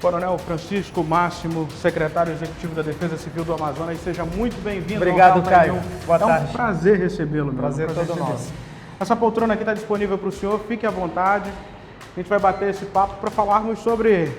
Coronel Francisco Máximo, secretário executivo da Defesa Civil do Amazonas, seja muito bem-vindo. Obrigado, Caio. Boa tarde. É um prazer recebê-lo. Prazer todo nosso. Essa poltrona aqui está disponível para o senhor, fique à vontade. A gente vai bater esse papo para falarmos sobre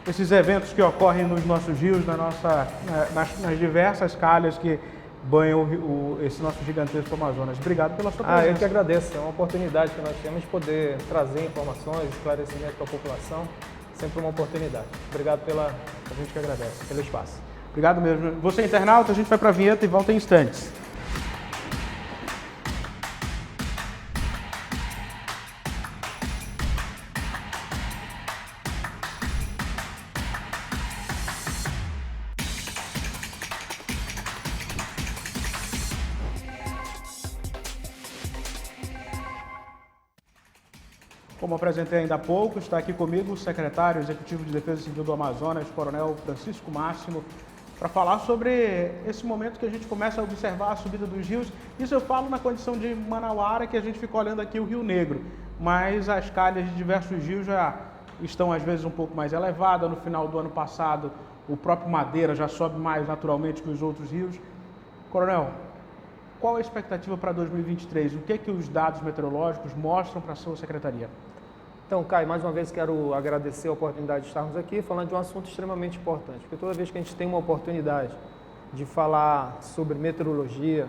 esses eventos que ocorrem nos nossos rios, nas diversas calhas que banham esse nosso gigantesco Amazonas. Obrigado pela sua presença. Eu que agradeço. É uma oportunidade que nós temos de poder trazer informações, esclarecimento para a população. Sempre uma oportunidade. Obrigado a gente que agradece, pelo espaço. Obrigado mesmo. Você, internauta, a gente vai para a vinheta e volta em instantes. Como apresentei ainda há pouco, está aqui comigo o secretário executivo de Defesa Civil do Amazonas, Coronel Francisco Máximo, para falar sobre esse momento que a gente começa a observar a subida dos rios. Isso eu falo na condição de manauara, que a gente fica olhando aqui o Rio Negro, mas as calhas de diversos rios já estão às vezes um pouco mais elevadas. No final do ano passado, o próprio Madeira já sobe mais naturalmente que os outros rios. Coronel, qual a expectativa para 2023? O que os dados meteorológicos mostram para a sua secretaria? Então, Caio, mais uma vez quero agradecer a oportunidade de estarmos aqui falando de um assunto extremamente importante, porque toda vez que a gente tem uma oportunidade de falar sobre meteorologia,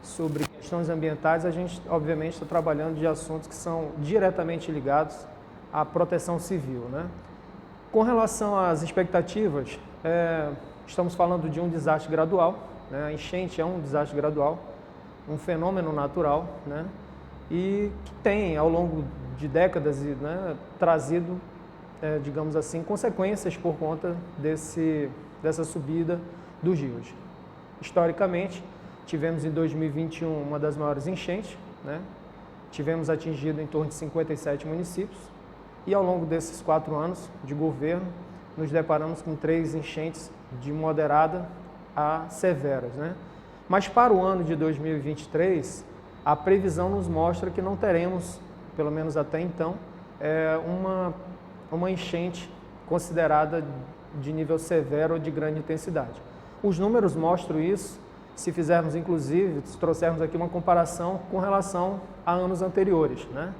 sobre questões ambientais, a gente, obviamente, está trabalhando de assuntos que são diretamente ligados à proteção civil, né? Com relação às expectativas, estamos falando de um desastre gradual, né? A enchente é um desastre gradual, um fenômeno natural, né? E que tem, ao longo de décadas, né, trazido, digamos assim, consequências por conta dessa subida dos rios. Historicamente, tivemos em 2021 uma das maiores enchentes, né? Tivemos atingido em torno de 57 municípios e ao longo desses 4 anos de governo, nos deparamos com 3 enchentes de moderada a severas, né? Mas para o ano de 2023, a previsão nos mostra que não teremos, pelo menos até então, uma enchente considerada de nível severo ou de grande intensidade. Os números mostram isso, se fizermos inclusive, se trouxermos aqui uma comparação com relação a anos anteriores, né?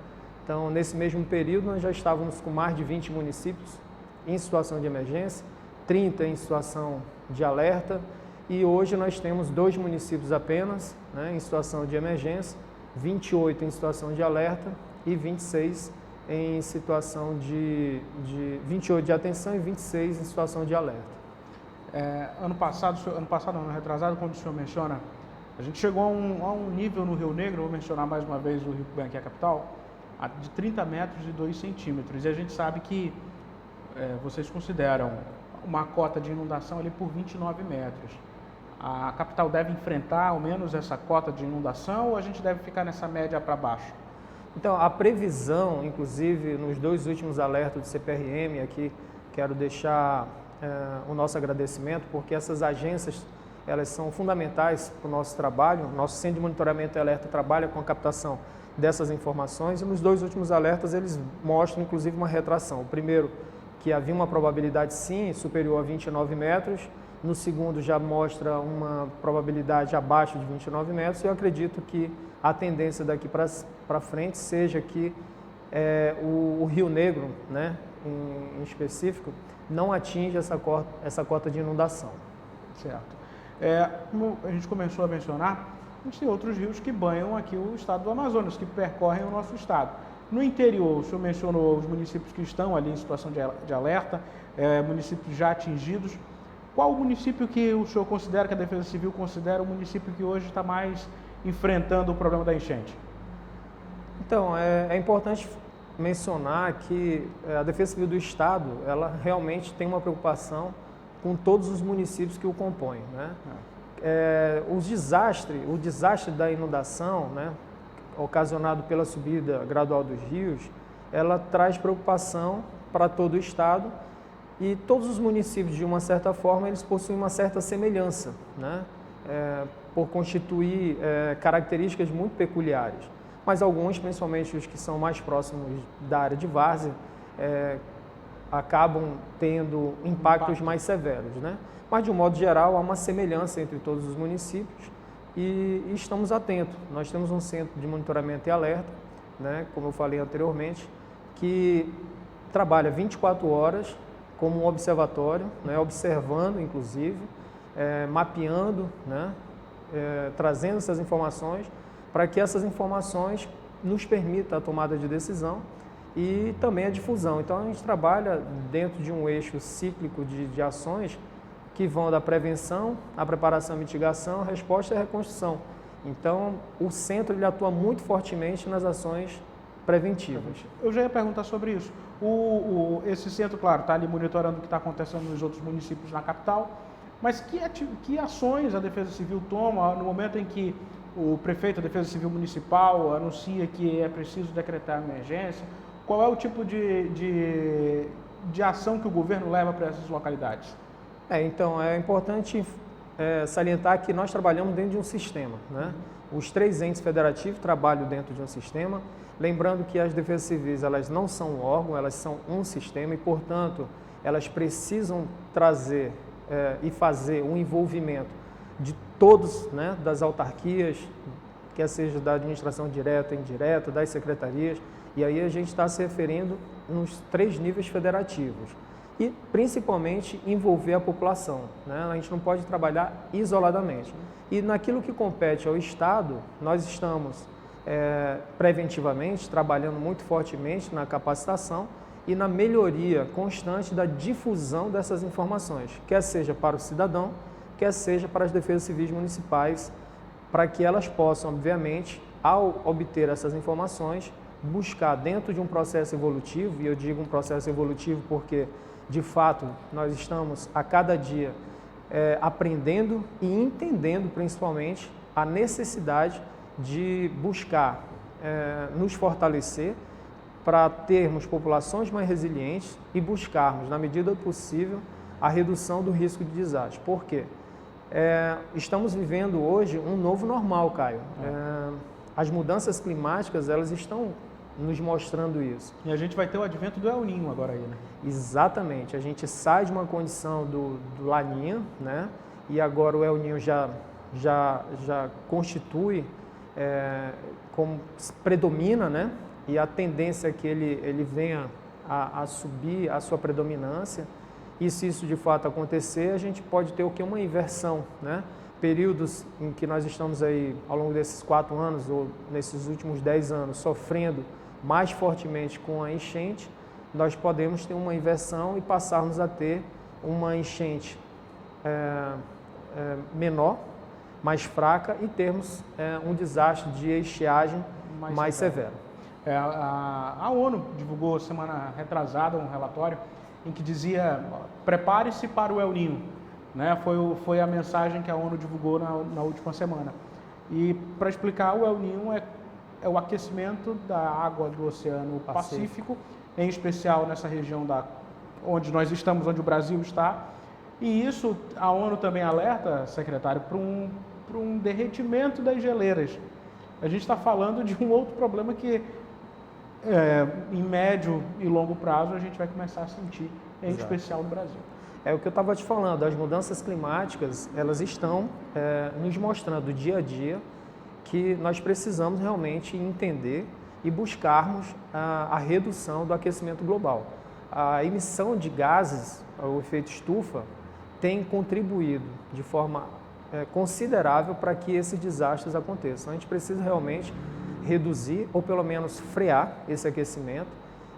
Então, nesse mesmo período, nós já estávamos com mais de 20 municípios em situação de emergência, 30 em situação de alerta, e hoje nós temos 2 municípios apenas, né, em situação de emergência, 28 em situação de alerta e 26 em situação 28 de atenção e 26 em situação de alerta. Ano passado, ano retrasado, quando o senhor menciona, a gente chegou a um nível no Rio Negro, vou mencionar mais uma vez o Rio Cubanha, que é a capital, de 30 metros e 2 centímetros. E a gente sabe que vocês consideram uma cota de inundação ali por 29 metros. A capital deve enfrentar ao menos essa cota de inundação ou a gente deve ficar nessa média para baixo? Então, a previsão, inclusive, nos 2 últimos alertas do CPRM, aqui quero deixar o nosso agradecimento, porque essas agências, elas são fundamentais para o nosso trabalho. Nosso Centro de Monitoramento e Alerta trabalha com a captação dessas informações e nos 2 últimos alertas eles mostram, inclusive, uma retração. O primeiro, que havia uma probabilidade, sim, superior a 29 metros, no segundo já mostra uma probabilidade abaixo de 29 metros e eu acredito que a tendência daqui para frente seja que o Rio Negro, né, em específico, não atinja essa cota de inundação. Certo. Como a gente começou a mencionar, a gente tem outros rios que banham aqui o estado do Amazonas, que percorrem o nosso estado. No interior, o senhor mencionou os municípios que estão ali em situação de alerta, municípios já atingidos. Qual o município que o senhor considera, que a Defesa Civil considera o município que hoje está mais enfrentando o problema da enchente? Então, é importante mencionar que a Defesa Civil do Estado, ela realmente tem uma preocupação com todos os municípios que o compõem, né? O desastre da inundação, né, ocasionado pela subida gradual dos rios, ela traz preocupação para todo o Estado. E todos os municípios, de uma certa forma, eles possuem uma certa semelhança, né? Por constituir características muito peculiares. Mas alguns, principalmente os que são mais próximos da área de várzea, acabam tendo impactos mais severos, né? Mas, de um modo geral, há uma semelhança entre todos os municípios e estamos atentos. Nós temos um centro de monitoramento e alerta, né, como eu falei anteriormente, que trabalha 24 horas como um observatório, né, observando, inclusive, mapeando, né, trazendo essas informações para que essas informações nos permitam a tomada de decisão e também a difusão. Então, a gente trabalha dentro de um eixo cíclico de ações que vão da prevenção, à preparação e mitigação, resposta e reconstrução. Então, o centro ele atua muito fortemente nas ações preventivas. Eu já ia perguntar sobre isso. Esse centro, claro, está ali monitorando o que está acontecendo nos outros municípios na capital, mas que ações a Defesa Civil toma no momento em que o prefeito da Defesa Civil Municipal anuncia que é preciso decretar emergência? Qual é o tipo de ação que o governo leva para essas localidades? Então, é importante salientar que nós trabalhamos dentro de um sistema, né? Os 3 entes federativos trabalham dentro de um sistema, lembrando que as defesas civis elas não são um órgão, elas são um sistema e, portanto, elas precisam trazer e fazer um envolvimento de todos, né, das autarquias, quer seja da administração direta, indireta, das secretarias, e aí a gente está se referindo nos 3 níveis federativos. E, principalmente, envolver a população, né? A gente não pode trabalhar isoladamente. E naquilo que compete ao Estado, nós estamos preventivamente trabalhando muito fortemente na capacitação e na melhoria constante da difusão dessas informações, quer seja para o cidadão, quer seja para as defesas civis municipais, para que elas possam, obviamente, ao obter essas informações, buscar dentro de um processo evolutivo, e eu digo um processo evolutivo porque de fato, nós estamos a cada dia aprendendo e entendendo principalmente a necessidade de buscar nos fortalecer para termos populações mais resilientes e buscarmos, na medida do possível, a redução do risco de desastre. Por quê? Estamos vivendo hoje um novo normal, Caio. As mudanças climáticas, elas estão nos mostrando isso. E a gente vai ter o advento do El Niño agora aí, né? Exatamente. A gente sai de uma condição do Laninha, né? E agora o El Niño já constitui, como predomina, né? E a tendência é que ele venha a subir a sua predominância. E se isso de fato acontecer, a gente pode ter o que? Uma inversão, né? Períodos em que nós estamos aí, ao longo desses 4 anos, ou nesses últimos 10 anos, sofrendo mais fortemente com a enchente, nós podemos ter uma inversão e passarmos a ter uma enchente menor, mais fraca e termos um desastre de estiagem mais severo. A ONU divulgou semana retrasada um relatório em que dizia: prepare-se para o El Niño, né? Foi a mensagem que a ONU divulgou na última semana. E para explicar, o El Niño é o aquecimento da água do Oceano Pacífico, em especial nessa região onde nós estamos, onde o Brasil está. E isso, a ONU também alerta, secretário, para um derretimento das geleiras. A gente está falando de um outro problema que, em médio e longo prazo, a gente vai começar a sentir, em especial no Brasil. É o que eu estava te falando, as mudanças climáticas, elas estão nos mostrando dia a dia que nós precisamos realmente entender e buscarmos a redução do aquecimento global. A emissão de gases, o efeito estufa, tem contribuído de forma considerável para que esses desastres aconteçam. A gente precisa realmente reduzir ou pelo menos frear esse aquecimento,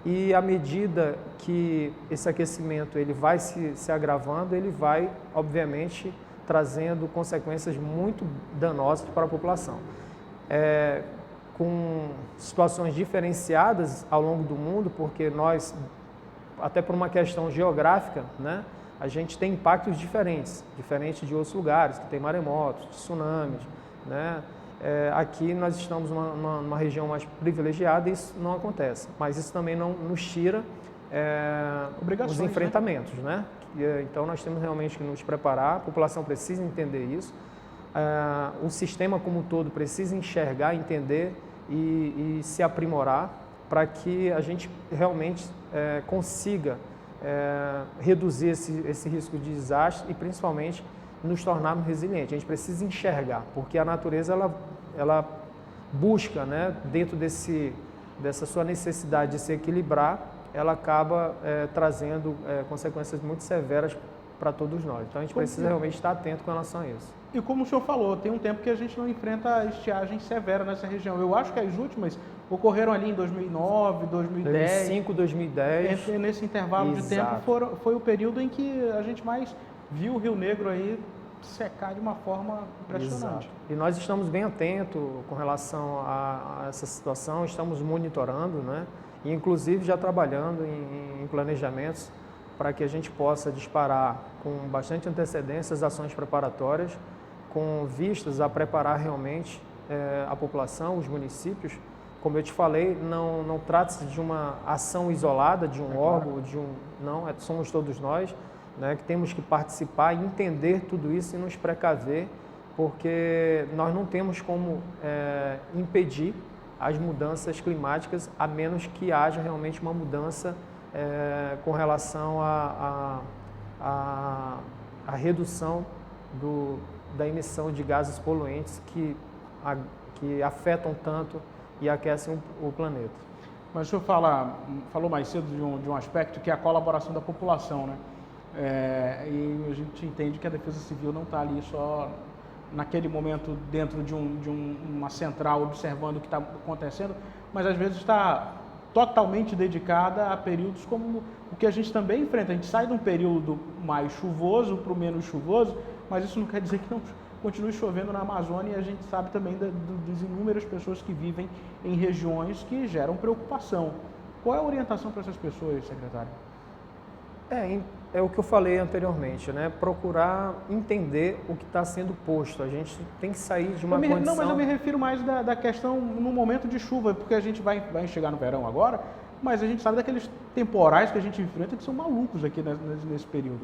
e à medida que esse aquecimento ele vai se agravando, ele vai, obviamente, trazendo consequências muito danosas para a população. Com situações diferenciadas ao longo do mundo, porque nós, até por uma questão geográfica, né, a gente tem impactos diferentes de outros lugares, que tem maremotos, tsunamis, né? Aqui nós estamos numa região mais privilegiada e isso não acontece, mas isso também não nos tira os enfrentamentos, né? Então nós temos realmente que nos preparar, a população precisa entender isso, o sistema como um todo precisa enxergar, entender e se aprimorar para que a gente realmente consiga reduzir esse risco de desastre e principalmente nos tornarmos resilientes. A gente precisa enxergar, porque a natureza ela busca, né, dentro dessa sua necessidade de se equilibrar, ela acaba trazendo consequências muito severas para todos nós. Então a gente precisa realmente estar atento com relação a isso. E como o senhor falou, tem um tempo que a gente não enfrenta estiagem severa nessa região. Eu acho que as últimas ocorreram ali em 2009, 2010. 2005, 2010. Nesse intervalo de tempo foi o período em que a gente mais viu o Rio Negro aí secar de uma forma impressionante. Exato. E nós estamos bem atentos com relação a essa situação, estamos monitorando, né? E inclusive já trabalhando em planejamentos para que a gente possa disparar com bastante antecedência as ações preparatórias, com vistas a preparar realmente a população, os municípios. Como eu te falei, não trata-se de uma ação isolada, de um órgão, somos todos nós, né, que temos que participar e entender tudo isso e nos precaver, porque nós não temos como impedir as mudanças climáticas, a menos que haja realmente uma mudança com relação à redução da emissão de gases poluentes que afetam tanto e aquecem o planeta. Mas o senhor falou mais cedo de um aspecto que é a colaboração da população, né? E a gente entende que a Defesa Civil não está ali só naquele momento dentro de uma central observando o que está acontecendo, mas às vezes está totalmente dedicada a períodos como o que a gente também enfrenta. A gente sai de um período mais chuvoso para o menos chuvoso, mas isso não quer dizer que não continue chovendo na Amazônia, e a gente sabe também das inúmeras pessoas que vivem em regiões que geram preocupação. Qual é a orientação para essas pessoas, secretário? É o que eu falei anteriormente, né? Procurar entender o que está sendo posto. A gente tem que sair de uma condição... Não, mas eu me refiro mais da questão no momento de chuva, porque a gente vai chegar no verão agora, mas a gente sabe daqueles temporais que a gente enfrenta que são malucos aqui nesse período.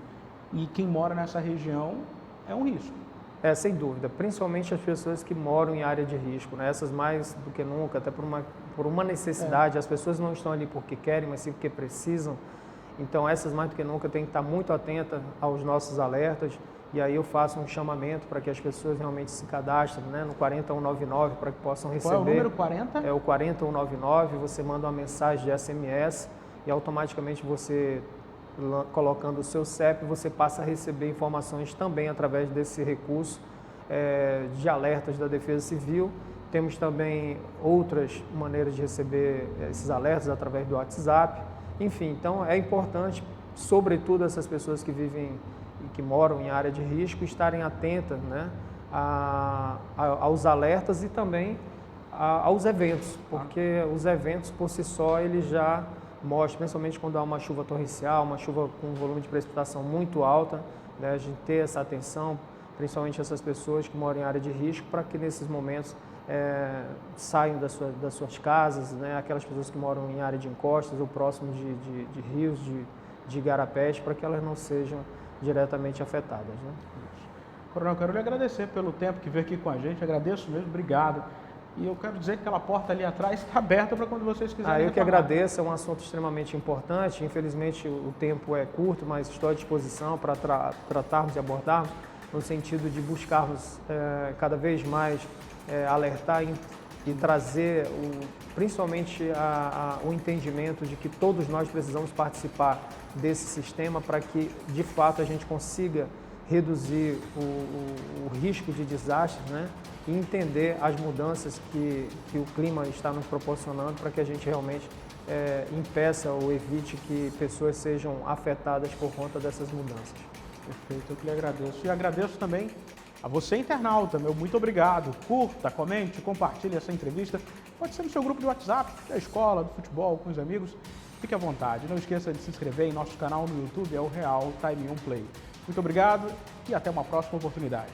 E quem mora nessa região é um risco. Sem dúvida, principalmente as pessoas que moram em área de risco, né? Essas mais do que nunca, até por uma necessidade. As pessoas não estão ali porque querem, mas sim porque precisam. Então, essas mais do que nunca têm que estar muito atentas aos nossos alertas, e aí eu faço um chamamento para que as pessoas realmente se cadastrem, né, no 40199 para que possam receber. Qual é o número 40? É o 40199, você manda uma mensagem de SMS e automaticamente você, colocando o seu CEP, você passa a receber informações também através desse recurso de alertas da Defesa Civil. Temos também outras maneiras de receber esses alertas através do WhatsApp. Enfim, então é importante, sobretudo essas pessoas que vivem e que moram em área de risco, estarem atentas, né, aos alertas e também aos eventos, porque os eventos por si só eles já mostram, principalmente quando há uma chuva torrencial, uma chuva com um volume de precipitação muito alta, né, a gente ter essa atenção, principalmente essas pessoas que moram em área de risco, para que nesses momentos saiam das suas casas, né? Aquelas pessoas que moram em área de encostas ou próximo de rios, de igarapés, para que elas não sejam diretamente afetadas, né? Coronel, quero lhe agradecer pelo tempo que veio aqui com a gente, agradeço mesmo, obrigado. E eu quero dizer que aquela porta ali atrás está aberta para quando vocês quiserem. Eu que agradeço, é um assunto extremamente importante, infelizmente o tempo é curto, mas estou à disposição para tratarmos e abordarmos no sentido de buscarmos cada vez mais alertar e trazer principalmente o entendimento de que todos nós precisamos participar desse sistema para que, de fato, a gente consiga reduzir o risco de desastres, né? E entender as mudanças que o clima está nos proporcionando para que a gente realmente impeça ou evite que pessoas sejam afetadas por conta dessas mudanças. Perfeito, eu que lhe agradeço. E agradeço também a você, internauta, meu muito obrigado. Curta, comente, compartilhe essa entrevista. Pode ser no seu grupo de WhatsApp, da escola, do futebol, com os amigos. Fique à vontade. Não esqueça de se inscrever em nosso canal no YouTube, é o Real Time On Play. Muito obrigado e até uma próxima oportunidade.